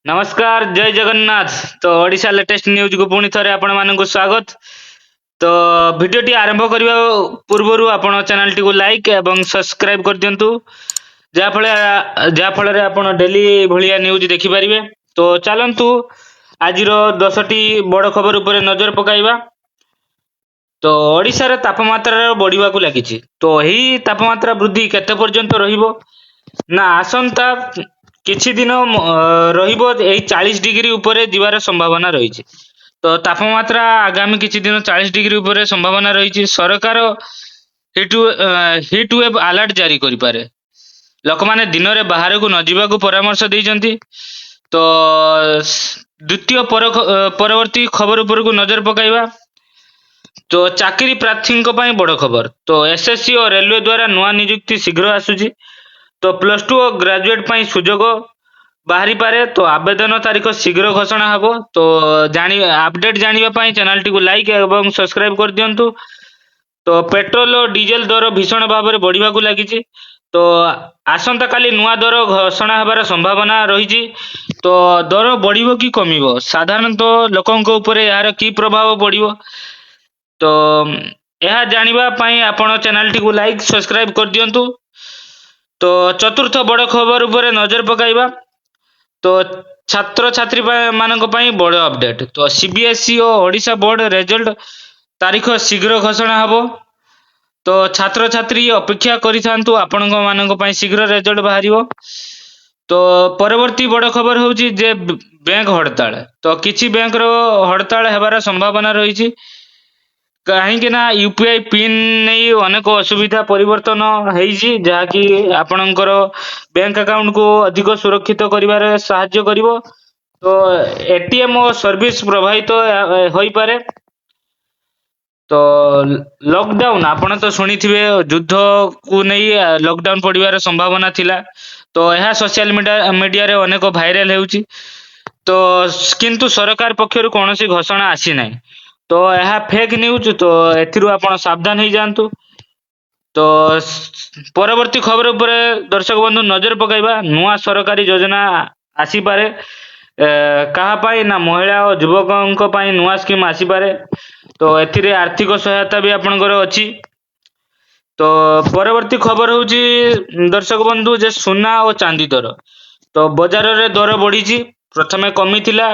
नमस्कार जय जगन्नाथ। तो ओडिशा लेटेस्ट न्यूज को पुणी थरे आपण मानक स्वागत। तो वीडियो टी आरंभ करबा पूर्व आपण चैनल टी को लाइक एवं सब्सक्राइब कर दियंतु जा फल आपण डेली भलिया न्यूज देखि परिबे। तो चलंतु आज 10टी बड़ खबर ऊपर नजर पकाइबा। तो ओडिशा रे तापमात्रा बढ़िबा को लागिछि। तो एही तापमात्रा वृद्धि केते पर्यंत रहिबो ना आसंता किछि दिन रहिबो एही 40 डिग्री ऊपर जीवार संभावना रहिछि। तो तापमात्रा आगामी किछि दिन 40 डिग्री ऊपर संभावना रहिछि। सरकार हिट वेव अलर्ट जारी करि पारे। लोक माने दिन रे बाहर को न जीवा को परामर्श दैछन्ति। तो द्वितीय परवर्ती खबर ऊपर को नजर पकाइबा। तो चाकरी प्रार्थी बड़ खबर। तो एसएससी और रेलवे द्वारा नुआ नियुक्ति शीघ्र आसुची। तो +2 और ग्रेजुएट पाई सुजोग बाहरी पारे। तो आवेदन तारीख शीघ्र घोषणा हबो। तो अपडेट जानिबा पाई चैनल टी को लाइक एवं सब्सक्राइब कर दियंतु। तो पेट्रोल और डीजल दर भीषण भाव में बढ़िबा को लागिछि। तो आसंता काली नुआ दर घोषणा हबार संभावना रहिछि। तो दर बढ़िबो कि कमिबो साधारणतः लोकंक ऊपर यार की प्रभाव पड़िबो। तो यह जानिबा पाई आपण चैनल टी को लाइक सब्सक्राइब कर दियंतु। तो चतुर्थ बड़ खबर ऊपर नजर पकाइबा। तो छात्र छात्री मानक पाई बड़ अपडेट। तो सीबीएसई और ओडिशा बोर्ड रिजल्ट तारीख शीघ्र घोषणा हबो। तो छात्र छात्री अपेक्षा करिथांतु आपनक मानक पाई शीघ्र रिजल्ट बाहरिबो। तो परवर्ती बड़ खबर होउची जे बैंक हड़ताल। तो किछि बैंक रो हड़ताल हेबार संभावना रहिछि। कहीं ना यूपीआई पिन नहीं अनेक असुविधा परिवर्तन होइछि जहाँकि आपणकर बैंक अकाउंट को अधिक सुरक्षित करिवारे सहाय्य करिवो। तो एटीएम और सर्विस प्रभावित होई पारे। तो लॉकडाउन आपण तो सुनी थिबे युद्ध को नहीं लॉकडाउन पड़िवार संभावना थिला। तो यह सोशल मीडिया रे अनेक भाइराल हेउछि। तो किंतु सरकार पक्षरु कोनोसी घोषणा आसी नाही। तो यह फेक न्यूज। तो एथिरु आपण सावधान हो जातु। तो परवर्ती खबर ऊपर दर्शक बंधु नजर पकाइबा। नुआ सरकारी योजना आसी पारे कहा पाई ना महिला और युवकों पाई नुआ स्कीम आसी पारे। तो एथिरे आर्थिक सहायता भी आपनकर अछि। तो परवर्ती खबर होउची दर्शक बंधु जे सोना और चांदी दर। तो बाजार रे दर बढ़ी। प्रथमे कमी थिला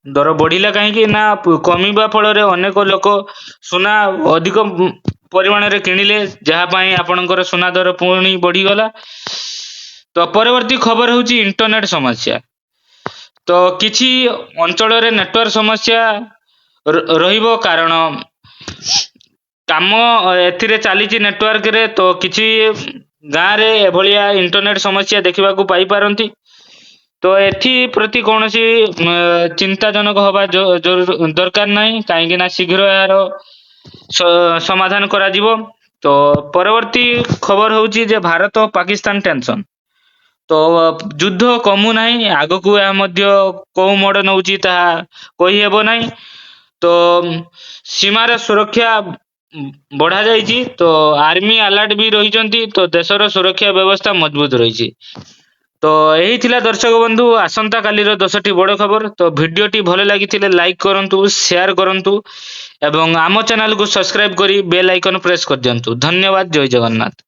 दर बढ़िला कहीं ना कमिबा फल रे अनेक लोक सोना अधिक परिमाण रे किनिले जहाँ पाई आपनकर सोना दर पुणी बढ़ी गला। तो परवर्ती खबर होउची इंटरनेट समस्या। तो किछि अंचल रे नेटवर्क समस्या रहिबो कारण काम एथिरे चलीची नेटवर्क रे। तो किछि गाँ रे एभलिया इंटरनेट समस्या देखिबा को पाई पारंती। तो एथि प्रति कौनसी चिंताजनक हवा दरकार नहीं कहीं ना शीघ्र यार समाधान करा जिवो। तो परवर्ती खबर होउची जे भारत और पाकिस्तान टेंशन। तो युद्ध कमु नहीं आगकू या मध्य को मोड़ नउची ताहा कहि हेबो नहीं। तो सीमार सुरक्षा बढ़ा जाइछि। तो आर्मी अलर्ट भी रहिचंती। तो देशर सुरक्षा व्यवस्था मजबूत रहिछि। तो यही थिला दर्शक बंधु आसंता काली 10टी बड़ खबर। तो वीडियोटी भले लागिथिले लाइक करंतु शेयर करंतु एवं आम चैनल को सब्सक्राइब करी बेल आइकन प्रेस कर दियंतु। धन्यवाद जय जगन्नाथ।